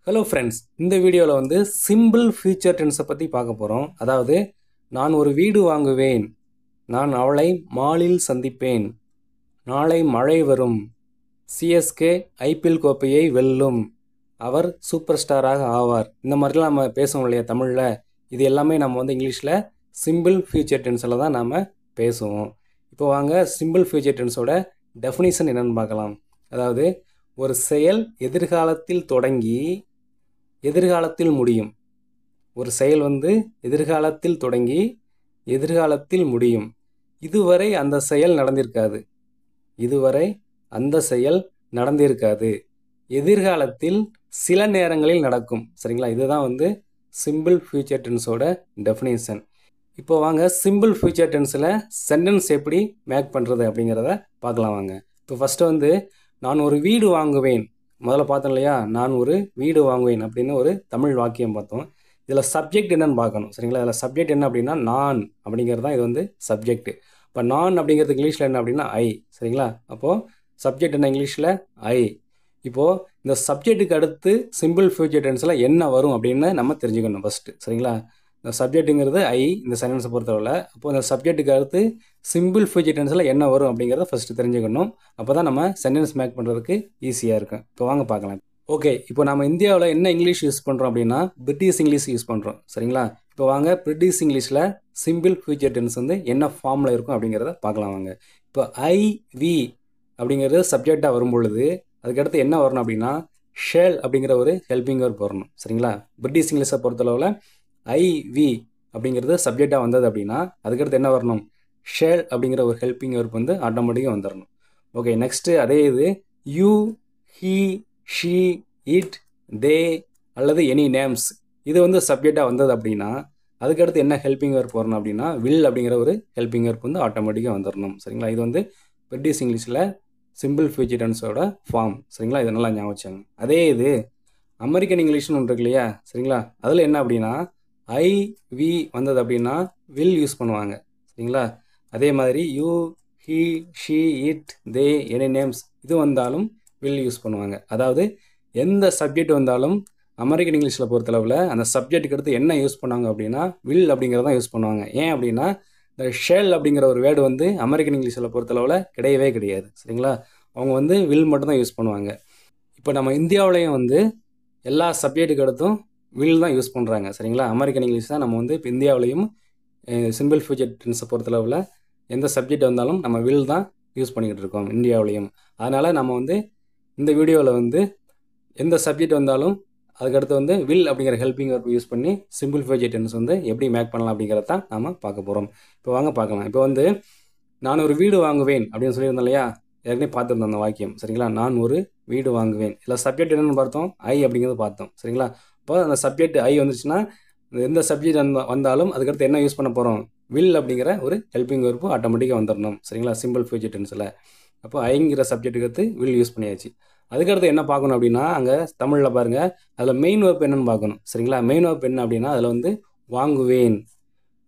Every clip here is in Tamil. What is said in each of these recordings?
ஹலோ ஃப்ரெண்ட்ஸ், இந்த வீடியோவில் வந்து சிம்பிள் ஃபியூச்சர் டென்ஸை பற்றி பார்க்க போகிறோம். அதாவது நான் ஒரு வீடு வாங்குவேன், நான் அவளை மாலில் சந்திப்பேன், நாளை மழை வரும், சிஎஸ்கே ஐபிஎல் கோப்பையை வெல்லும், அவர் சூப்பர் ஸ்டாராக ஆவார். இந்த மாதிரிலாம் நம்ம பேசுவோம் இல்லையா தமிழில். இது எல்லாமே நம்ம வந்து இங்கிலீஷில் சிம்பிள் ஃபியூச்சர் டென்ஸில் தான் நாம் பேசுவோம். இப்போ வாங்க சிம்பிள் ஃபியூச்சர் டென்ஸோட டெஃபினிஷன் என்னென்னு பார்க்கலாம். அதாவது ஒரு செயல் எதிர்காலத்தில் தொடங்கி எதிர்காலத்தில் முடியும். ஒரு செயல் வந்து எதிர்காலத்தில் தொடங்கி எதிர்காலத்தில் முடியும். இதுவரை அந்த செயல் நடந்திருக்காது. இதுவரை அந்த செயல் நடந்திருக்காது. எதிர்காலத்தில் சில நேரங்களில் நடக்கும். சரிங்களா? இதுதான் வந்து சிம்பிள் ஃபியூச்சர் டென்ஸோட டெஃபினேஷன். இப்போ வாங்க சிம்பிள் ஃபியூச்சர் டென்ஸில் சென்டென்ஸ் எப்படி மேக் பண்ணுறது அப்படிங்கிறத பார்க்கலாம் வாங்க. இப்போ ஃபஸ்ட்டு வந்து நான் ஒரு வீடு வாங்குவேன். முதல்ல பார்த்தோம் இல்லையா, நான் ஒரு வீடு வாங்குவேன் அப்படின்னு ஒரு தமிழ் வாக்கியம் பார்த்தோம். இதில் சப்ஜெக்ட் என்னன்னு பார்க்கணும். சரிங்களா? இதில் சப்ஜெக்ட் என்ன அப்படின்னா நான் அப்படிங்கிறது தான் இது வந்து சப்ஜெக்ட். இப்போ நான் அப்படிங்கிறது இங்கிலீஷில் என்ன அப்படின்னா ஐ. சரிங்களா? அப்போது சப்ஜெக்ட் என்ன இங்கிலீஷில் ஐ. இப்போது இந்த சப்ஜெக்ட்டுக்கு அடுத்து சிம்பிள் ஃபியூச்சர் டென்ஸில் என்ன வரும் அப்படின்னு நம்ம தெரிஞ்சுக்கணும் ஃபஸ்ட்டு. சரிங்களா? இந்த சப்ஜெக்ட்டுங்கிறது ஐ இந்த சென்டென்ஸை பொறுத்தவரை. அப்போது இந்த சப்ஜெக்ட்டுக்கு அடுத்து சிம்பிள் ஃபியூச்சர் டென்ஸில் என்ன வரும் அப்படிங்கிறத ஃபஸ்ட்டு தெரிஞ்சுக்கணும். அப்போ தான் நம்ம சென்டென்ஸ் மேக் பண்ணுறதுக்கு ஈஸியாக இருக்கும். இப்போ வாங்க பார்க்கலாம். ஓகே, இப்போ நம்ம இந்தியாவில் என்ன இங்கிலீஷ் யூஸ் பண்ணுறோம் அப்படின்னா பிரிட்டிஷ் இங்கிலீஷ் யூஸ் பண்ணுறோம். சரிங்களா? இப்போ வாங்க பிரிட்டிஷ் இங்கிலீஷில் சிம்பிள் ஃபியூச்சர் டென்ஸ் வந்து என்ன ஃபார்மில் இருக்கும் அப்படிங்கிறத பார்க்கலாம் வாங்க. இப்போ ஐ வி அப்படிங்கிறது சப்ஜெக்டாக வரும் பொழுது அதுக்கடுத்து என்ன வரணும் அப்படின்னா ஷேல் அப்படிங்கிற ஒரு ஹெல்பிங் வேர்ப் வரணும். சரிங்களா? பிரிட்டிஷ் இங்கிலீஷை பொறுத்தளவில் ஐ வி அப்படிங்கிறது சப்ஜெக்டாக வந்தது அப்படின்னா அதுக்கடுத்து என்ன வரணும், ஷேல் அப்படிங்கிற ஒரு ஹெல்பிங் வேர்ப் வந்து ஆட்டோமேட்டிக்காக வந்துடணும். ஓகே, நெக்ஸ்ட்டு அதே இது யூ, ஹீ, ஷீ, இட், தே அல்லது எனி நேம்ஸ் இது வந்து சப்ஜெக்டாக வந்தது அப்படின்னா அதுக்கடுத்து என்ன ஹெல்பிங் வேர்ப் வரணும் அப்படின்னா வில் அப்படிங்கிற ஒரு ஹெல்பிங் வேர்ப் வந்து ஆட்டோமேட்டிக்காக வந்துடணும். சரிங்களா? இது வந்து பிரிட்டிஷ் இங்கிலீஷில் சிம்பிள் ஃபியூச்சர் டென்ஸோட ஃபார்ம். சரிங்களா? இது நல்லா ஞாபகம் வச்சாங்க. அதே இது அமெரிக்கன் இங்கிலீஷ்னு ஒன்று இருக்கு இல்லையா? சரிங்களா? அதில் என்ன அப்படின்னா ஐ வி வந்தது அப்படின்னா வில் யூஸ் பண்ணுவாங்க. சரிங்களா? அதே மாதிரி you, he, she, it, they, any names இது வந்தாலும் வில் யூஸ் பண்ணுவாங்க. அதாவது எந்த சப்ஜெக்ட் வந்தாலும் அமெரிக்கன் இங்கிலீஷில் பொறுத்தளவில் அந்த சப்ஜெக்ட்டுக்கு அடுத்து என்ன யூஸ் பண்ணுவாங்க அப்படின்னா வில் அப்படிங்கிறதான் யூஸ் பண்ணுவாங்க. ஏன் அப்படின்னா இந்த ஷேல் அப்படிங்கிற ஒரு வேர்டு வந்து அமெரிக்கன் இங்கிலீஷில் பொறுத்தளவில் கிடையவே கிடையாது. சரிங்களா? அவங்க வந்து வில் மட்டும்தான் யூஸ் பண்ணுவாங்க. இப்போ நம்ம இந்தியாவிலையும் வந்து எல்லா சப்ஜெக்ட்டுக்கு அடுத்தும் வில் தான் யூஸ் பண்ணுறாங்க. சரிங்களா? அமெரிக்கன் இங்கிலீஷ் தான் நம்ம வந்து இப்போ இந்தியாவிலையும் சிம்பிள் ஃபியூச்சர் டென்ஸை பொறுத்தளவில் எந்த சப்ஜெக்ட் வந்தாலும் நம்ம வில் தான் யூஸ் பண்ணிக்கிட்டு இருக்கோம் இந்தியாவிலையும். அதனால் நம்ம வந்து இந்த வீடியோவில் வந்து எந்த சப்ஜெக்ட் வந்தாலும் அதுக்கடுத்து வந்து வில் அப்படிங்கிற ஹெல்பிங் வேர்ப் யூஸ் பண்ணி சிம்பிள் ஃபியூச்சர் டென்ஸ் வந்து எப்படி மேக் பண்ணலாம் அப்படிங்கிறத தான் நம்ம பார்க்க போகிறோம். இப்போ வாங்க பார்க்கலாம். இப்போ வந்து நான் ஒரு வீடு வாங்குவேன் அப்படின்னு சொல்லியிருந்தோம் இல்லையா, ஏற்கனவே பார்த்துருந்தோம் அந்த வாக்கியம். சரிங்களா? நான் ஒரு வீடு வாங்குவேன். இல்லை சப்ஜெக்ட் என்னென்னு பார்த்தோம், ஐ அப்படிங்கிறது பார்த்தோம். சரிங்களா? இப்போ அந்த சப்ஜெக்ட் ஐ வந்துச்சுன்னா எந்த சப்ஜெக்ட் வந்தாலும் அதுக்கடுத்து என்ன யூஸ் பண்ண போகிறோம், வில் அப்படிங்கிற ஒரு ஹெல்பிங் வேர்ப்பு ஆட்டோமேட்டிக்காக வந்துடணும். சரிங்களா? சிம்பிள் ஃபியூச்சர் டென்ஸில் அப்போ ஐங்கிற சப்ஜெக்ட்டுக்கு அடுத்து வில் யூஸ் பண்ணியாச்சு. அதுக்கடுத்து என்ன பார்க்கணும் அப்படின்னா அங்கே தமிழில் பாருங்கள், அதில் மெயின் வேர்ப் என்னென்னு பார்க்கணும். சரிங்களா? மெயின் வேர்ப் என்ன அப்படின்னா அதில் வந்து வாங்குவேன்.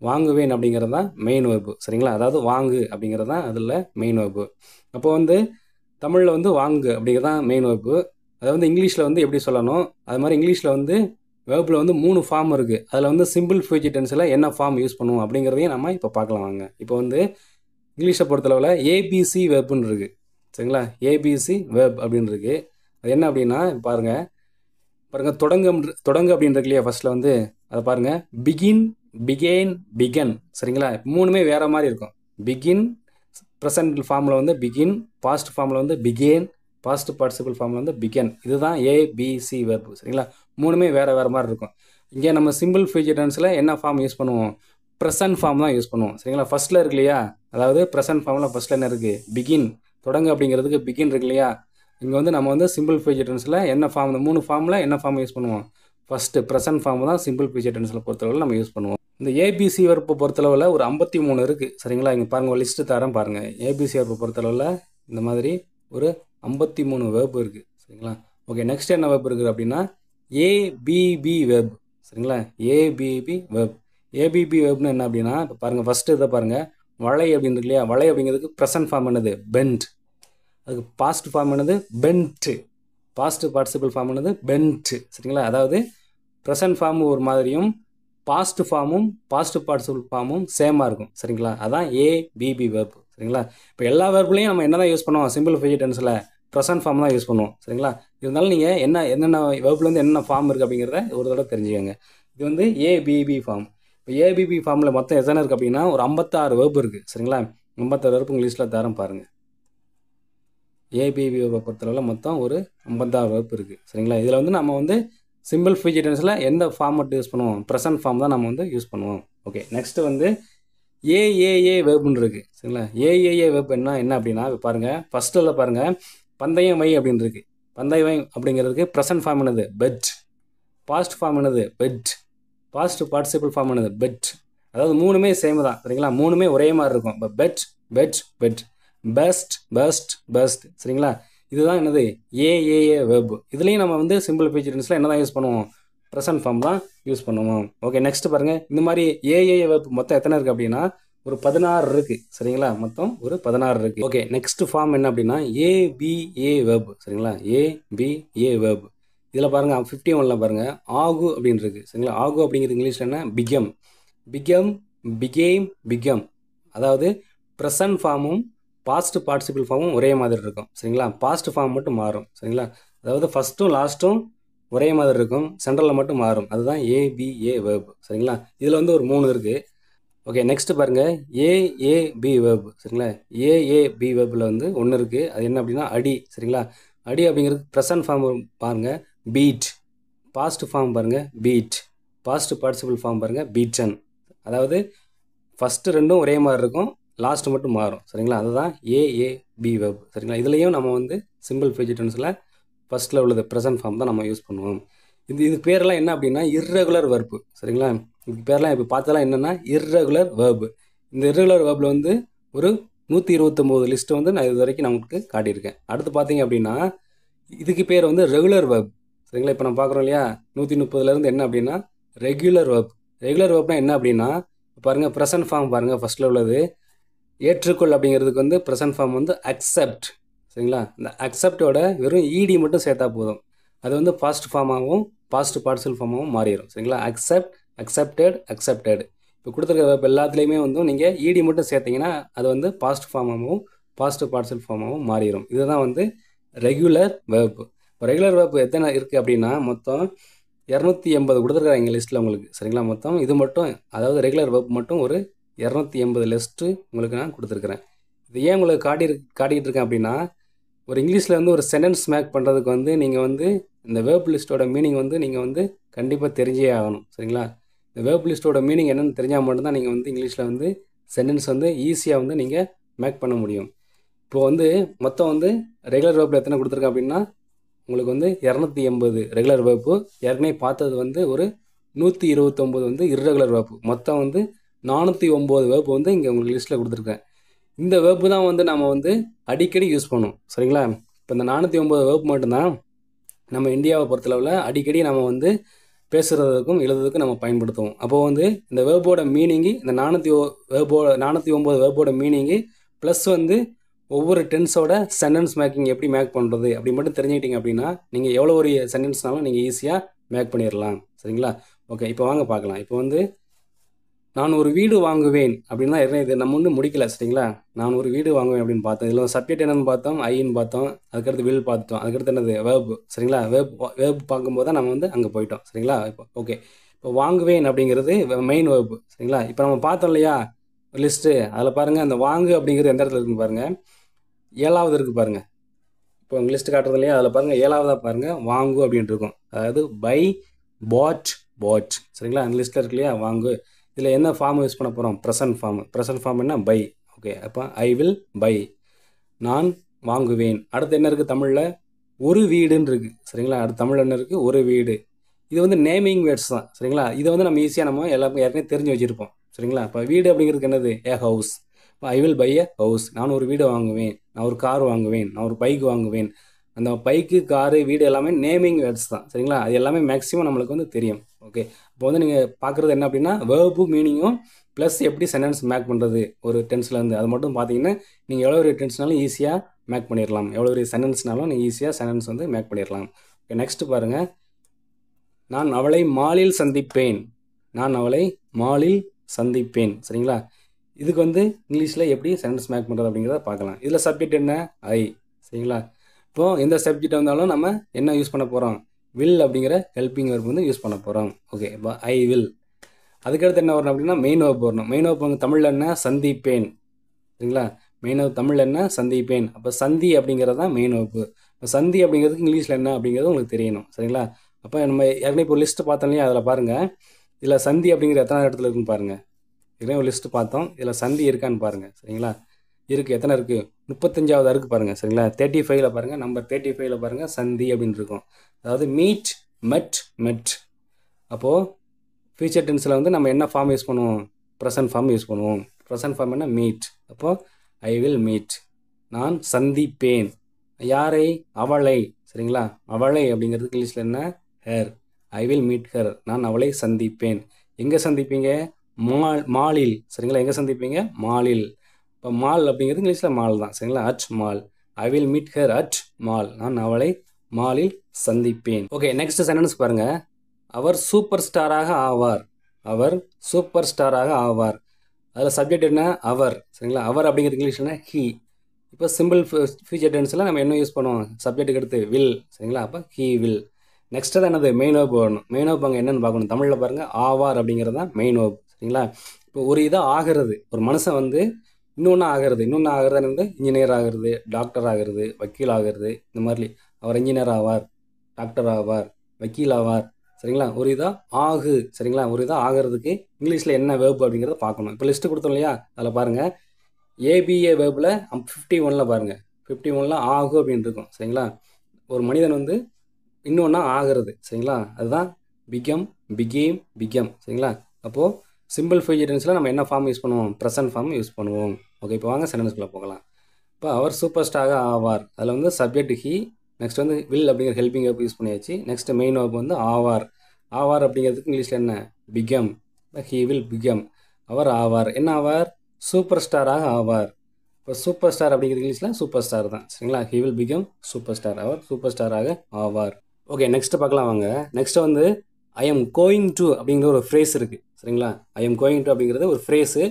வாங்குவேன் அப்படிங்கிறது தான் மெயின் வேர்ப்பு. சரிங்களா? அதாவது வாங்கு அப்படிங்கிறது தான் அதில் மெயின் வேர்ப்பு. அப்போ வந்து தமிழில் வந்து வாங்கு அப்படிங்கிறது தான் மெயின் வேர்ப்பு. அதை வந்து இங்கிலீஷில் வந்து எப்படி சொல்லணும், அது மாதிரி இங்கிலீஷில் வந்து வேர்பில் வந்து 3 ஃபார்ம் இருக்குது. அதில் வந்து சிம்பிள் ஃபியூச்சர் டென்ஸில் என்ன ஃபார்ம் யூஸ் பண்ணுவோம் அப்படிங்கிறதையும் நம்ம இப்போ பார்க்கலாம் வாங்க. இப்போ வந்து இங்கிலீஷை பொறுத்தளவில் ஏபிசி வேர்ப்புன்னு இருக்குது. சரிங்களா? ஏபிசி வேர்ப் அப்படின்னு இருக்குது. அது என்ன அப்படின்னா பாருங்கள் தொடங்கு அப்படின்னு இருக்கு இல்லையா, ஃபஸ்ட்டில் வந்து அதை பாருங்கள் பிகின், பிகேன், பிகன். சரிங்களா? 3மே வேறு மாதிரி இருக்கும். பிகின் ப்ரெசன்ட் ஃபார்மில் வந்து பிகின், பாஸ்ட் ஃபார்மில் வந்து பிகேன், பாஸ்ட் பார்ட்டிசிபிள் ஃபார்மில் வந்து பிகன். இதுதான் ஏபிசி வேர்ப்பு. சரிங்களா? 3மே வேறு மாதிரி இருக்கும். இங்கே நம்ம சிம்பிள் ஃபியூச்சர் டென்ஸில் என்ன ஃபார்ம் யூஸ் பண்ணுவோம், ப்ரெசன்ட் ஃபார்ம் தான் யூஸ் பண்ணுவோம். சரிங்களா? ஃபஸ்ட்டில் இருக்கு இல்லையா, அதாவது ப்ரெசன்ட் ஃபார்மில் ஃபஸ்ட்டில் என்ன இருக்குது, பிகின். தொடங்கு அப்படிங்கிறதுக்கு பிகின் இருக்கு இல்லையா. இங்கே வந்து நம்ம வந்து சிம்பிள் ஃபியூச்சர் டென்ஸில் என்ன ஃபார்ம், இந்த 3 ஃபார்மில் என்ன ஃபார்ம் யூஸ் பண்ணுவோம், ஃபஸ்ட்டு ப்ரெசன்ட் ஃபார்ம் தான் சிம்பிள் ஃபியூச்சர் டென்ஸில் பொறுத்தளவில் நம்ம யூஸ் பண்ணுவோம். இந்த ஏபிசி வேர்ப்பை பொறுத்தளவில் ஒரு 53 இருக்குது. சரிங்களா? இங்கே பாருங்கள், ஒரு லிஸ்ட்டு தரேன் பாருங்கள். ஏபிசி வேர்ப்பை பொறுத்தளவில் இந்த மாதிரி ஒரு 53 வேர்ப் இருக்குது. சரிங்களா? ஓகே, நெக்ஸ்ட் என்ன வேர்ப் இருக்குது அப்படின்னா ஏபிபி வேர்ப். சரிங்களா? ABP verb. ஏபிபி வேர்ப்னு என்ன அப்படின்னா இப்போ பாருங்கள், ஃபஸ்ட்டு இதை பாருங்கள், வளை அப்படின்னு இருக்கு இல்லையா. வளை அப்படிங்கிறதுக்கு ப்ரெசன்ட் ஃபார்ம் என்னது, பென்ட். அதுக்கு பாஸ்ட் ஃபார்ம் என்னது, பென்ட்டு. பாஸ்ட் பார்ட்டிசிபிள் ஃபார்ம்னது பென்ட். சரிங்களா, அதாவது ப்ரெசன்ட் ஃபார்ம் ஒரு மாதிரியும் பாஸ்ட் ஃபார்மும் பாஸ்ட் பார்ட்டிசிபிள் ஃபார்மும் சேமாக இருக்கும். சரிங்களா, அதான் ஏபிபி வெர்ப். சரிங்களா, இப்போ எல்லா வெர்ப்லையும் நம்ம என்ன தான் யூஸ் பண்ணுவோம், சிம்பிள் ஃபியூச்சர் டென்ஸில் ப்ரெசன்ட் ஃபார்ம் தான் யூஸ் பண்ணுவோம். சரிங்களா, இருந்தாலும் நீங்கள் என்னென்ன வெர்ப்லேருந்து என்னென்ன ஃபார்ம் இருக்குது அப்படிங்கிறத ஒரு தடவை தெரிஞ்சுக்கோங்க. இது வந்து ஏபிபி ஃபார்ம். இப்போ ஏபிபி ஃபார்மில் மொத்தம் எத்தனை இருக்குது அப்படின்னா ஒரு 56 வெர்ப் இருக்குது. சரிங்களா, 56 வெர்ப் இங்கிலீஷில் தரம் பாருங்கள். ஏபிபி வெர்ப்பை பொறுத்தளவில் மொத்தம் ஒரு 56 வெர்ப் இருக்குது. சரிங்களா, இதில் வந்து நம்ம வந்து சிம்பிள் ஃபியூச்சர் டென்ஸில் எந்த ஃபார்மெட் யூஸ் பண்ணுவோம், ப்ரெசன்ட் ஃபார்ம் தான் நம்ம வந்து யூஸ் பண்ணுவோம். ஓகே, நெக்ஸ்ட்டு வந்து ஏஏஏ வெர்ப்னு இருக்குது. சரிங்களா, ஏஏஏ வெர்ப் என்ன அப்படின்னா பாருங்கள், ஃபஸ்ட்டில் பாருங்கள் பந்தயம் வை அப்படின்னு இருக்குது. பந்தயம் வை அப்படிங்கிறதுக்கு ப்ரெசன்ட் ஃபார்ம் என்னது, பெட். பாஸ்ட் ஃபார்ம் என்னது, பெட். பாஸ்ட் பார்ட்டிசிபிள் ஃபார்ம் என்னது, பெட். அதாவது மூணுமே சேம் தான். சரிங்களா, மூணுமே ஒரே மாதிரி இருக்கும். இப்போ bet bet bet, best best best. சரிங்களா, இதுதான் என்னது ஏஏஏ வெர்ப். இதுலேயும் நம்ம வந்து சிம்பிள் ஃபியூச்சர் டென்ஸில் என்ன தான் யூஸ் பண்ணுவோம், ப்ரெசன்ட் ஃபார்ம் தான் யூஸ் பண்ணுவோம். ஓகே, நெக்ஸ்ட் பாருங்கள், இந்த மாதிரி ஏஏஏ வெர்ப் மொத்தம் எத்தனை இருக்குது அப்படின்னா ஒரு 16 இருக்குது. சரிங்களா, மொத்தம் ஒரு 16 இருக்குது. ஓகே, நெக்ஸ்ட் ஃபார்ம் என்ன அப்படின்னா ஏபிஏ வெர்ப். சரிங்களா, ஏபிஏ வெர்ப். இதில் பாருங்கள் 51ல் பாருங்கள் ஆகு அப்படின்னு இருக்குது. சரிங்களா, ஆகு அப்படிங்கிறது இங்கிலீஷில் என்ன, பிகம். Become became become. அதாவது ப்ரெசன்ட் ஃபார்மும் பாஸ்ட் பார்ட்டிசிபிள் ஃபார்மும் ஒரே மாதிரி இருக்கும். சரிங்களா, பாஸ்ட் ஃபார்ம் மட்டும் மாறும். சரிங்களா, அதாவது ஃபஸ்ட்டும் லாஸ்ட்டும் ஒரே மாதிரி இருக்கும், சென்ட்ரலில் மட்டும் மாறும். அதுதான் ஏபிஏ வெர்ப். சரிங்களா, இதில் வந்து ஒரு 3 இருக்குது. ஓகே, நெக்ஸ்ட் பாருங்கள் ஏஏபி வெர்ப். சரிங்களா, ஏஏபி வெர்பில் வந்து 1 இருக்குது. அது என்ன அப்படின்னா அடி. சரிங்களா, அடி அப்படிங்கிறது ப்ரெசன்ட் ஃபார்ம் பாருங்கள் பீட். பாஸ்ட் ஃபார்ம் பாருங்கள் பீட். பாஸ்ட் பார்ட்டிசிபிள் ஃபார்ம் பாருங்கள் பீட்டன். அதாவது ஃபஸ்ட்டு ரெண்டும் ஒரே மாதிரி இருக்கும், லாஸ்ட் மட்டும் மாறும். சரிங்களா, அதுதான் ஏஏபி வெர்ப். சரிங்களா, இதுலேயும் நம்ம வந்து சிம்பிள் ஃபியூச்சர் டென்ஸில் ஃபஸ்ட்டில் உள்ளது ப்ரெசன்ட் ஃபார்ம் தான் நம்ம யூஸ் பண்ணுவோம். இது பேரெல்லாம் என்ன அப்படின்னா இர்ரெகுலர் வெர்ப்பு. சரிங்களா, இதுக்கு பேரெல்லாம் இப்போ பார்த்தலாம் என்னென்னா இர்ரெகுலர் வெர்பு. இந்த இர்ரெகுலர் வெர்பில் வந்து ஒரு 129 லிஸ்ட்டு வந்து நான் இது வரைக்கும் நமக்கு காட்டியிருக்கேன். அடுத்து பார்த்தீங்க அப்படின்னா இதுக்கு பேர் வந்து ரெகுலர் வெர்ப். சரிங்களா, இப்போ நம்ம பார்க்குறோம் இல்லையா 130லேருந்து என்ன அப்படின்னா ரெகுலர் வெர்ப். ரெகுலர் வெர்ப்னா என்ன அப்படின்னா பாருங்கள் ப்ரெசன்ட் ஃபார்ம் பாருங்கள் ஃபஸ்ட்டில் உள்ளது ஏற்றுக்கொள் அப்படிங்கிறதுக்கு வந்து ப்ரெசன்ட் ஃபார்ம் வந்து அக்செப்ட். சரிங்களா, இந்த அக்செப்டோட வெறும் இடி மட்டும் சேர்த்தா போதும், அது வந்து பாஸ்ட் ஃபார்மாகவும் பாஸ்ட் பார்ட்டிசிபிள் ஃபார்மாகவும் மாறிடும். சரிங்களா, அக்செப்ட் அக்செப்டட் அக்செப்டட். இப்போ கொடுத்துருக்க வெர்ப் எல்லாத்துலேயுமே வந்து நீங்கள் இடி மட்டும் சேர்த்திங்கன்னா அது வந்து பாஸ்ட் ஃபார்மாகவும் பாஸ்ட் பார்ட்டிசிபிள் ஃபார்மாகவும் மாறிடும். இதுதான் வந்து ரெகுலர் வெர்ப். இப்போ ரெகுலர் வெர்ப் எத்தனை இருக்குது அப்படின்னா மொத்தம் 280 கொடுத்துருக்காங்க எங்கள் லிஸ்ட்டில் உங்களுக்கு. சரிங்களா, மொத்தம் இது மட்டும் அதாவது ரெகுலர் வெர்ப் மட்டும் ஒரு 280 லிஸ்ட்டு உங்களுக்கு நான் கொடுத்துருக்குறேன். இது ஏன் உங்களுக்கு காட்டிகிட்டு இருக்கேன் அப்படின்னா ஒரு இங்கிலீஷில் வந்து ஒரு சென்டென்ஸ் மேக் பண்ணுறதுக்கு வந்து நீங்கள் வந்து இந்த வேர்ப் லிஸ்ட்டோட மீனிங் வந்து நீங்கள் வந்து கண்டிப்பாக தெரிஞ்சே ஆகணும். சரிங்களா, இந்த வேர்ப் லிஸ்ட்டோட மீனிங் என்னென்னு தெரிஞ்சால் மட்டும்தான் நீங்கள் வந்து இங்கிலீஷில் வந்து சென்டென்ஸ் வந்து ஈஸியாக வந்து நீங்கள் மேக் பண்ண முடியும். இப்போது வந்து மொத்தம் வந்து ரெகுலர் வேர்ப்பில் எத்தனை கொடுத்துருக்கேன் அப்படின்னா உங்களுக்கு வந்து 280 ரெகுலர் வேர்ப்பு. ஏற்கனவே பார்த்தது வந்து ஒரு 129 வந்து இர்ரெகுலர் வேர்ப்பு. மொத்தம் வந்து 409 வேர்ப்பு வந்து இங்கே உங்களுக்கு லிஸ்ட்டில் கொடுத்துருக்கேன். இந்த வேர்ப்பு தான் வந்து நம்ம வந்து அடிக்கடி யூஸ் பண்ணுவோம். சரிங்களா, இப்போ இந்த 409 வேர்ப்பு மட்டும்தான் நம்ம இந்தியாவை பொறுத்தளவில் அடிக்கடி நம்ம வந்து பேசுகிறதுக்கும் எழுதுறதுக்கும் நம்ம பயன்படுத்துவோம். அப்போது வந்து இந்த வேர்போட மீனிங்கு இந்த 409 வேர்போட மீனிங்கு ப்ளஸ் வந்து ஒவ்வொரு டென்ஸோட சென்டென்ஸ் மேக்கிங் எப்படி மேக் பண்ணுறது அப்படி மட்டும் தெரிஞ்சுக்கிட்டீங்க அப்படின்னா நீங்கள் எவ்வளோ ஒரு சென்டென்ஸ்னாலும் நீங்கள் ஈஸியாக மேக் பண்ணிடலாம். சரிங்களா, ஓகே, இப்போ வாங்க பார்க்கலாம். இப்போ வந்து நான் ஒரு வீடு வாங்குவேன் அப்படின்னா இது நம்ம வந்து முடிக்கல. சரிங்களா, நான் ஒரு வீடு வாங்குவேன் அப்படின்னு பார்த்தோம். இதில் சப்ஜெக்ட் என்னென்னு பார்த்தோம், ஐன்னு பார்த்தோம், அதுக்கடுத்து வில் பார்த்துட்டோம், அதுக்கடுத்து என்னது வேர்பு. சரிங்களா, வேர்பு பார்க்கும்போது தான் நம்ம வந்து அங்கே போயிட்டோம். சரிங்களா, இப்போ ஓகே, இப்போ வாங்குவேன் அப்படிங்கிறது மெயின் வேர்பு. சரிங்களா, இப்போ நம்ம பார்த்தோம் இல்லையா லிஸ்ட்டு, அதில் பாருங்கள் அந்த வாங்கு அப்படிங்கிறது எந்த இடத்துல இருக்குன்னு பாருங்கள், 7வது இருக்குது பாருங்கள். இப்போ உங்கள் லிஸ்ட்டு காட்டுறது இல்லையா, அதில் பாருங்கள் 7வதாக பாருங்கள் வாங்கு அப்படின்ட்டு இருக்கும். அதாவது பை பாட் பாட். சரிங்களா, அந்த லிஸ்ட்டில் இருக்கு இல்லையா வாங்கு. இதில் என்ன ஃபார்ம் யூஸ் பண்ண போகிறோம், ப்ரெசன்ட் ஃபார்ம். ப்ரெசன்ட் ஃபார்ம் என்ன பை. ஓகே, அப்போ ஐ வில் பை, நான் வாங்குவேன். அடுத்து என்ன இருக்குது தமிழில் ஒரு வீடுன்னு இருக்குது. சரிங்களா, அடுத்து தமிழில் என்ன இருக்குது ஒரு வீடு. இது வந்து நேமிங் வேர்ட்ஸ் தான். சரிங்களா, இதை வந்து நம்ம ஈஸியாக நம்ம எல்லாருக்கும் ஏற்கனவே தெரிஞ்சு வச்சுருப்போம். சரிங்களா, இப்போ வீடு அப்படிங்கிறதுக்கு என்னது ஏ ஹவுஸ். இப்போ I will buy a house, நான் ஒரு வீடு வாங்குவேன், நான் ஒரு கார் வாங்குவேன், நான் ஒரு பைக் வாங்குவேன். அந்த பைக்கு காரு வீடு எல்லாமே நேமிங் வேர்ட்ஸ் தான். சரிங்களா, அது எல்லாமே மேக்ஸிமம் நம்மளுக்கு வந்து தெரியும். ஓகே, இப்போ வந்து நீங்கள் பார்க்குறது என்ன அப்படின்னா வேர்பு மீனிங்கும் ப்ளஸ் எப்படி சென்டென்ஸ் மேக் பண்ணுறது ஒரு டென்ஸ்லேருந்து அது மட்டும் பார்த்தீங்கன்னா நீங்கள் எவ்வளோ ஒரு டென்ஸ்னாலும் ஈஸியாக மேக் பண்ணிடலாம். எவ்வளோ பெரிய சென்டென்ஸ்னாலும் நீங்கள் ஈஸியாக சென்டென்ஸ் வந்து மேக் பண்ணிடலாம். ஓகே, நெக்ஸ்ட் பாருங்கள். நான் அவளை மாலில் சந்திப்பேன். நான் அவளை மாலில் சந்திப்பேன். சரிங்களா? இதுக்கு வந்து இங்கிலீஷில் எப்படி சென்டென்ஸ் மேக் பண்ணுறது அப்படிங்கிறத பார்க்கலாம். இதில் சப்ஜெக்ட் என்ன? ஐ. சரிங்களா? இப்போது எந்த சப்ஜெக்ட் வந்தாலும் நம்ம என்ன யூஸ் பண்ண போகிறோம்? வில் அப்படிங்கிற ஹெல்பிங் வெர்ப் வந்து யூஸ் பண்ண போகிறோம். ஓகே, இப்போ ஐ வில். அதுக்கடுத்து என்ன வரணும் அப்படின்னா மெயின் வெர்ப் வரணும். மெயின் வெர்ப் வந்து தமிழில் என்ன? சந்திப்பேன். சரிங்களா? மெயின் வெர்ப் தமிழில் என்ன? சந்திப்பேன். அப்போ சந்தி அப்படிங்கிறது தான் மெயின் வெர்ப். இப்போ சந்தி அப்படிங்கிறதுக்கு இங்கிலீஷில் என்ன அப்படிங்கிறது உங்களுக்கு தெரியணும். சரிங்களா? அப்போ நம்ம ஏற்கனவே இப்போ லிஸ்ட்டு பார்த்தோம் இல்லையா? அதில் பாருங்கள், இதில் சந்தி அப்படிங்கிற எத்தனை இடத்துல இருக்குன்னு பாருங்கள். ஏற்கனவே ஒரு லிஸ்ட்டு பார்த்தோம், இதில் சந்தி இருக்கான்னு பாருங்கள். சரிங்களா? இருக்குது. எத்தனை இருக்குது? 35வது இருக்குது பாருங்கள். சரிங்களா? 35ல் பாருங்கள், நம்பர் 35ல் பாருங்கள், சந்தி அப்படின்னு இருக்கும். அதாவது மீட், மெட், மெட். அப்போது ஃபியூச்சர் டென்ஸில் வந்து நம்ம என்ன ஃபார்ம் யூஸ் பண்ணுவோம்? ப்ரெசன்ட் ஃபார்ம் யூஸ் பண்ணுவோம். ப்ரெசன்ட் ஃபார்ம் என்ன? மீட். அப்போது ஐ வில் மீட். நான் சந்திப்பேன். யாரை? அவளை. சரிங்களா? அவளை அப்படிங்கிறதுக்கு இங்கிலீஷில் என்ன? Hair. I will meet her. நான் அவளை சந்திப்பேன். எங்கே சந்திப்பீங்க? மாலில். சரிங்களா? எங்கே சந்திப்பீங்க? மாலில். இப்போ மால் அப்படிங்கிறது இங்கிலீஷில் மால் தான். சரிங்களா? At mall. I will meet her at mall. நான் அவளை மாலில் சந்திப்பேன். ஓகே, நெக்ஸ்ட் சென்டென்ஸ் பாருங்கள். அவர் சூப்பர் ஸ்டாராக ஆவார். அவர் சூப்பர் ஸ்டாராக ஆவார். அதில் சப்ஜெக்ட் என்ன? அவர். சரிங்களா? அவர் அப்படிங்கிறது இங்கிலீஷ் என்ன? ஹீ. இப்போ சிம்பிள் ஃபியூச்சர் டென்ஸில் நம்ம என்ன யூஸ் பண்ணுவோம்? சப்ஜெக்ட்டுக்கு எடுத்து வில். சரிங்களா? அப்போ ஹீ வில். நெக்ஸ்ட்டு தான் என்னது? மெயின் வெர்ப் வரணும். மெயின் வெர்ப் அங்கே என்னென்னு பார்க்கணும். தமிழில் பாருங்கள், ஆவார் அப்படிங்கிறது தான் மெயின் வெர்ப். சரிங்களா? இப்போ ஒரு இதாக ஆகிறது, ஒரு மனுஷன் வந்து இன்னொன்று ஆகிறது. இன்னொன்று ஆகிறது வந்து இன்ஜினியர் ஆகிறது, டாக்டர் ஆகிறது, வக்கீல் ஆகிறது. இந்த மாதிரி அவர் இன்ஜினியர் ஆவார், டாக்டர் ஆவார், வக்கீல் ஆவார். சரிங்களா? ஒரு இதாக ஆகு. சரிங்களா? ஒரு இதாக ஆகிறதுக்கு இங்கிலீஷில் என்ன வேர்ப் அப்படிங்கிறத பார்க்கணும். இப்போ லிஸ்ட்டு கொடுத்தோம் இல்லையா? அதில் பாருங்கள், ஏபிஏ வேர்பில் 51ல் பாருங்கள், 51ல் ஆகு அப்படின்னு இருக்கும். சரிங்களா? ஒரு மனிதன் வந்து இன்னொன்னா ஆகிறது. சரிங்களா? அதுதான் பிகம், பிகேம், பிகம். சரிங்களா? அப்போது சிம்பிள் ஃபியூச்சர் டென்ஸில் நம்ம என்ன ஃபார்ம் யூஸ் பண்ணுவோம்? ப்ரெசன்ட் ஃபார்ம் யூஸ் பண்ணுவோம். ஓகே, இப்போ வாங்க சென்டென்ஸ்குள்ளே போகலாம். இப்போ அவர் சூப்பர் ஸ்டாராக ஆவார். அதில் வந்து சப்ஜெக்ட் ஹீ. நெக்ஸ்ட் வந்து வில் அப்படிங்கிற ஹெல்பிங் வெர்ப் யூஸ் பண்ணியாச்சு. நெக்ஸ்ட் மெயின் வெர்ப் வந்து ஆவார். ஆவார் அப்படிங்கிறதுக்கு இங்கிலீஷில் என்ன? பிகம். He will become. அவர் ஆவார். என்ன ஆவார்? சூப்பர் ஸ்டாராக ஆவார். இப்போ சூப்பர் ஸ்டார் அப்படிங்கிறது இங்கிலீஷில் சூப்பர் ஸ்டார் தான். சரிங்களா? He will become super star. அவர் சூப்பர் ஸ்டாராக ஆவார். ஓகே, நெக்ஸ்ட்டு பார்க்கலாம் வாங்க. நெக்ஸ்ட்டு வந்து ஐ எம் கோயிங் டு அப்படிங்கிற ஒரு ஃப்ரேஸ் இருக்குது. சரிங்களா? ஐ எம் கோயிங் டு அப்படிங்கிறது ஒரு ஃப்ரேஸு.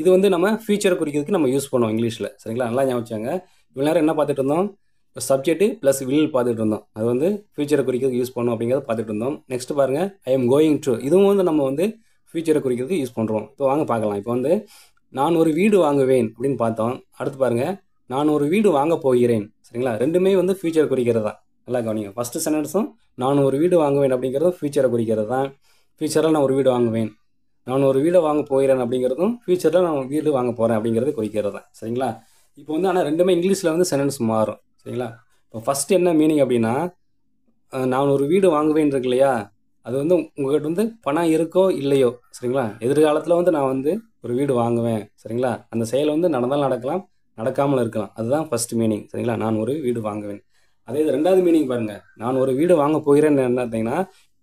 இது வந்து நம்ம ஃபியூச்சரை குறிக்கிறதுக்கு நம்ம யூஸ் பண்ணுவோம் இங்கிலீஷில். சரிங்களா? நல்லா ஞாபகம் வச்சாங்க. இவ்வளோ நேரம் என்ன பார்த்துட்டு இருந்தோம்? இப்போ சப்ஜெக்ட் ப்ளஸ் வில் பார்த்துட்டு இருந்தோம். அது வந்து ஃபியூச்சரை குறிக்கிறதுக்கு யூஸ் பண்ணோம் அப்படிங்கிறத பார்த்துட்டு இருந்தோம். நெக்ஸ்ட் பாருங்கள், ஐ எம் கோயிங் டு. இதுவும் வந்து நம்ம வந்து ஃபியூச்சரை குறிக்கிறதுக்கு யூஸ் பண்ணுறோம். இப்போ வாங்க பார்க்கலாம். இப்போ வந்து நான் ஒரு வீடு வாங்குவேன் அப்படின்னு பார்த்தோம். அடுத்து பாருங்கள், நான் ஒரு வீடு வாங்க போகிறேன். சரிங்களா? ரெண்டுமே வந்து ஃபியூச்சர் குறிக்கிறது தான். நல்லா கவனிங்க. ஃபஸ்ட்டு சென்டென்ஸும் நான் ஒரு வீடு வாங்குவேன் அப்படிங்கிறதும் ஃபியூச்சரை குறிக்கிறது தான். ஃபியூச்சரில் நான் ஒரு வீடு வாங்குவேன். நான் ஒரு வீடை வாங்க போகிறேன் அப்படிங்கிறதும் ஃபியூச்சரில் நான் வீடு வாங்க போகிறேன் அப்படிங்கிறது குறிக்கிறது தான். சரிங்களா? இப்போ வந்து ஆனால் ரெண்டுமே இங்கிலீஷில் வந்து சென்டென்ஸ் மாறும். சரிங்களா? இப்போ ஃபஸ்ட்டு என்ன மீனிங் அப்படின்னா, நான் ஒரு வீடு வாங்குவேன் இருக்கு இல்லையா? அது வந்து உங்கள்கிட்ட வந்து பணம் இருக்கோ இல்லையோ. சரிங்களா? எதிர்காலத்தில் வந்து நான் வந்து ஒரு வீடு வாங்குவேன். சரிங்களா? அந்த செயல் வந்து நடந்தாலும் நடக்கலாம், நடக்காமல் இருக்கலாம். அதுதான் ஃபஸ்ட்டு மீனிங். சரிங்களா? நான் ஒரு வீடு வாங்குவேன். அதே இது ரெண்டாவது மீனிங் பாருங்கள். நான் ஒரு வீடு வாங்க போகிறேன்னு என்ன பார்த்தீங்கன்னா,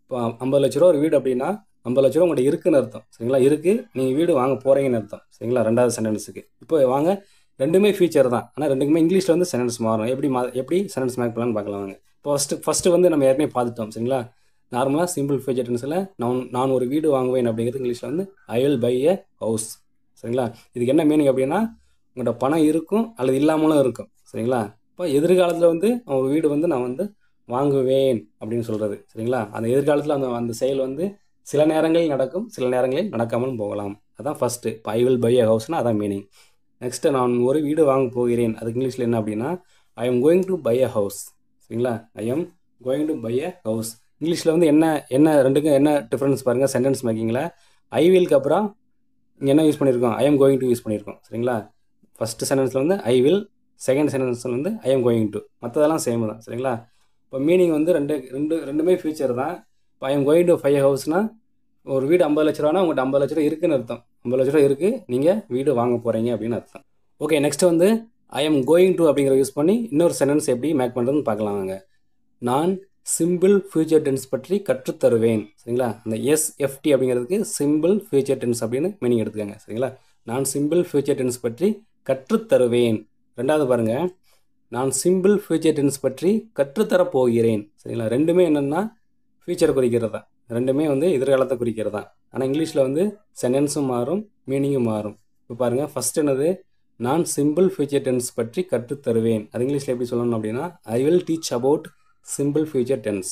இப்போ 50 லட்ச ரூபா ஒரு வீடு அப்படின்னா 50 லட்ச ரூபா உங்கள்கிட்ட இருக்குன்னு அர்த்தம். சரிங்களா? இருக்குது, நீங்கள் வீடு வாங்க போகிறீங்கன்னு அர்த்தம். சரிங்களா? ரெண்டாவது சென்டென்ஸுக்கு. இப்போ வாங்க, ரெண்டுமே ஃபியூச்சர் தான். ஆனால் ரெண்டுக்குமே இங்கிலீஷில் வந்து சென்டென்ஸ் மாறும். எப்படி சென்டென்ஸ் மேக் பண்ணலான்னு பார்க்கலாம் வாங்க. இப்போ ஃபஸ்ட்டு வந்து நம்ம ஏற்கனவே பார்த்துட்டோம். சரிங்களா? நார்மலாக சிம்பிள் ஃபியூச்சர் டென்ஸில் நான் ஒரு வீடு வாங்குவேன் அப்படிங்கிறது இங்கிலீஷில் வந்து I will buy a house. சரிங்களா? இதுக்கு என்ன மீனிங் அப்படின்னா, உங்கள்கிட்ட பணம் இருக்கும் அல்லது இல்லாமலும் இருக்கும். சரிங்களா? இப்போ எதிர்காலத்தில் வந்து ஒரு வீடு வந்து நான் வந்து வாங்குவேன் அப்படின்னு சொல்கிறது. சரிங்களா? அந்த எதிர்காலத்தில் அந்த செயல் வந்து சில நேரங்களில் நடக்கும், சில நேரங்களில் நடக்காமலும் போகலாம். அதான் ஃபஸ்ட்டு. இப்போ ஐ வில் பை எ ஹவுஸ்னால் அதான் மீனிங். நெக்ஸ்ட்டு நான் ஒரு வீடு வாங்க போகிறேன். அதுக்கு இங்கிலீஷில் என்ன அப்படின்னா, I am going to buy a house. சரிங்களா? I am going to buy a house. இங்கிலீஷில் வந்து என்ன ரெண்டுக்கும் என்ன டிஃப்ரென்ஸ் பாருங்கள். சென்டென்ஸ் மேக்கிங்கில் ஐ வில்க்கு அப்புறம் இங்கே என்ன யூஸ் பண்ணியிருக்கோம்? ஐ எம் கோயிங் டு யூஸ் பண்ணியிருக்கோம். சரிங்களா? ஃபஸ்ட்டு சென்டென்ஸில் வந்து ஐ வில், செகண்ட் சென்டென்ஸில் வந்து ஐ எம் கோயிங் டு. மற்றதெல்லாம் சேம் தான். சரிங்களா? இப்போ மீனிங் வந்து ரெண்டுமே ஃபியூச்சர் தான். இப்போ I am going to buy a ஹவுஸ்னால், ஒரு வீடு 50 லட்ச ரூபானா உங்கள்கிட்ட 50 லட்ச ரூபா இருக்குதுன்னு அர்த்தம். 50 லட்ச ரூபா இருக்குது, நீங்கள் வீடு வாங்க போகிறீங்க அப்படின்னு அர்த்தம். ஓகே, நெக்ஸ்ட்டு வந்து ஐ எம் கோயிங் டு அப்படிங்கிற யூஸ் பண்ணி இன்னொரு சென்டென்ஸ் எப்படி மேக் பண்ணுறதுன்னு பார்க்கலாம் வாங்க. நான் சிம்பிள் ஃபியூச்சர் டென்ஸ் பற்றி கற்றுத்தருவேன். சரிங்களா? அந்த எஸ்எஃப்டி அப்படிங்கிறதுக்கு சிம்பிள் ஃபியூச்சர் டென்ஸ் அப்படின்னு மீனிங் எடுத்துக்கோங்க. சரிங்களா? நான் சிம்பிள் ஃபியூச்சர் டென்ஸ் பற்றி கற்றுத்தருவேன். ரெண்டாவது பாருங்கள், நான் சிம்பிள் ஃபியூச்சர் டென்ஸ் பற்றி கற்றுத்தரப் போகிறேன். சரிங்களா, ரெண்டுமே என்னென்னா ஃபியூச்சரை குறிக்கிறது தான். ரெண்டுமே வந்து எதிர்காலத்தை குறிக்கிறது தான். ஆனால் இங்கிலீஷில் வந்து சென்டென்ஸும் மாறும், மீனிங்கும் மாறும். இப்போ பாருங்கள், ஃபஸ்ட் என்னது, நான் சிம்பிள் ஃபியூச்சர் டென்ஸ் பற்றி கற்றுத்தருவேன். அது இங்கிலீஷில் எப்படி சொல்லணும் அப்படின்னா, I will teach about simple future tense.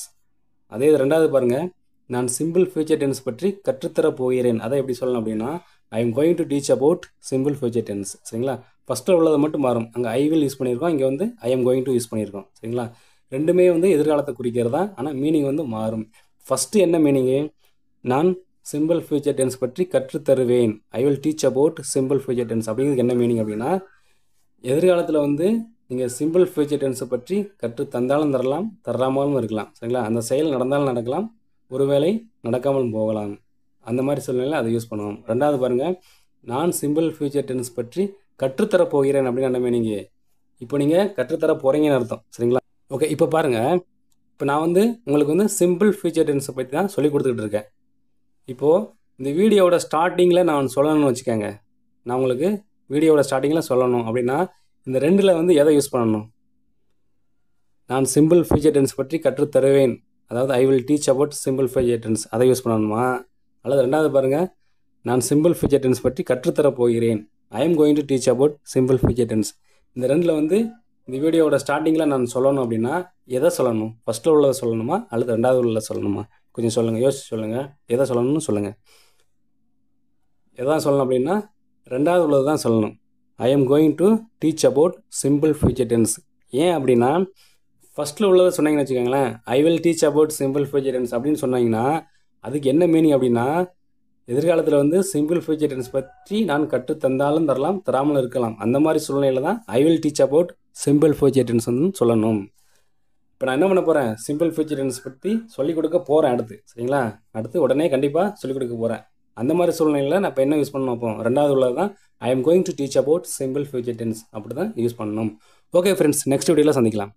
அதே இது ரெண்டாவது பாருங்கள், நான் சிம்பிள் ஃபியூச்சர் டென்ஸ் பற்றி கற்றுத்தரப் போகிறேன். அதை எப்படி சொல்லணும் அப்படின்னா, I am going to teach about simple future tense. சரிங்களா, ஃபஸ்ட்டில் உள்ளதை மட்டும் மாறும். அங்கே ஐ வில் யூஸ் பண்ணியிருக்கோம், இங்கே வந்து I am going to use பண்ணியிருக்கோம். சரிங்களா, ரெண்டுமே வந்து எதிர்காலத்தை குறிக்கிறது தான். ஆனால் மீனிங் வந்து மாறும். ஃபஸ்ட்டு என்ன மீனிங்கு, நான் சிம்பிள் ஃபியூச்சர் டென்ஸ் பற்றி கற்றுத்தருவேன். I will teach about simple future tense அப்படிங்கிறது என்ன மீனிங் அப்படின்னா, எதிர்காலத்தில் வந்து நீங்கள் சிம்பிள் ஃபியூச்சர் டென்ஸை பற்றி கற்று தந்தாலும் தரலாம், தராமலும் இருக்கலாம். சரிங்களா, அந்த செயல் நடந்தாலும் நடக்கலாம், ஒருவேளை நடக்காமல் போகலாம். அந்த மாதிரி சூழ்நிலையில் அதை யூஸ் பண்ணுவோம். ரெண்டாவது பாருங்கள், நான் சிம்பிள் ஃபியூச்சர் டென்ஸ் பற்றி கற்றுத்தர போகிறேன் அப்படின்னு என்ன மீனிங்கு, இப்போ நீங்கள் கற்றுத்தர போகிறீங்கன்னு அர்த்தம். சரிங்களா, ஓகே. இப்போ பாருங்கள், இப்போ நான் வந்து உங்களுக்கு வந்து சிம்பிள் ஃபியூச்சர் டென்ஸை பற்றி தான் சொல்லி கொடுத்துக்கிட்டு இருக்கேன். இப்போது இந்த வீடியோவோட ஸ்டார்டிங்கில் நான் சொல்லணும்னு வச்சுக்கோங்க, நான் உங்களுக்கு வீடியோவோட ஸ்டார்டிங்கில் சொல்லணும் அப்படின்னா இந்த ரெண்டில் வந்து எதை யூஸ் பண்ணணும், நான் சிம்பிள் ஃபியூச்சர் டென்ஸ் பற்றி கற்றுத்தருவேன், அதாவது I will teach about simple future tense, அதை யூஸ் பண்ணணுமா? அல்லது ரெண்டாவது பாருங்கள், நான் சிம்பிள் ஃபியூச்சர் டென்ஸ் பற்றி கற்றுத்தர போகிறேன், I am going to teach about simple future tense. இந்த ரெண்டில் வந்து இந்த வீடியோவோட ஸ்டார்டிங்கில் நான் சொல்லணும் அப்படின்னா எதை சொல்லணும், ஃபஸ்ட்டில் உள்ளதை சொல்லணுமா அல்லது ரெண்டாவது உள்ளதை சொல்லணுமா? கொஞ்சம் சொல்லுங்கள், யோசிச்சு சொல்லுங்கள், எதை சொல்லணும்னு சொல்லுங்கள். எதான் சொல்லணும் அப்படின்னா ரெண்டாவது உள்ளது தான் சொல்லணும். I am going to teach about simple future tense. ஏன் அப்படின்னா ஃபஸ்ட்டில் உள்ளதை சொன்னீங்கன்னு வச்சுக்கோங்களேன், I will teach about simple future tense அப்படின்னு சொன்னீங்கன்னா அதுக்கு என்ன மீனிங் அப்படின்னா, எதிர்காலத்தில் வந்து சிம்பிள் ஃபியூச்சர் டென்ஸ் பற்றி நான் கற்று தந்தாலும் தரலாம், தராமலும் இருக்கலாம். அந்த மாதிரி சூழ்நிலையில் தான் I will teach about simple future tense வந்து சொல்லணும். இப்போ நான் என்ன பண்ண போகிறேன், சிம்பிள் ஃபியூச்சர் டென்ஸ் பற்றி சொல்லிக் கொடுக்க போகிறேன் அடுத்து. சரிங்களா, அடுத்து உடனே கண்டிப்பாக சொல்லிக் கொடுக்க போகிறேன். அந்த மாதிரி சூழ்நிலையில் நான் இப்போ என்ன யூஸ் பண்ணணும், அப்போ ரெண்டாவது உள்ளது தான் I am going to teach about simple future tense அப்படி தான் யூஸ் பண்ணணும். ஓகே ஃப்ரெண்ட்ஸ், நெக்ஸ்ட் வீடியோவில் சந்திக்கலாம்.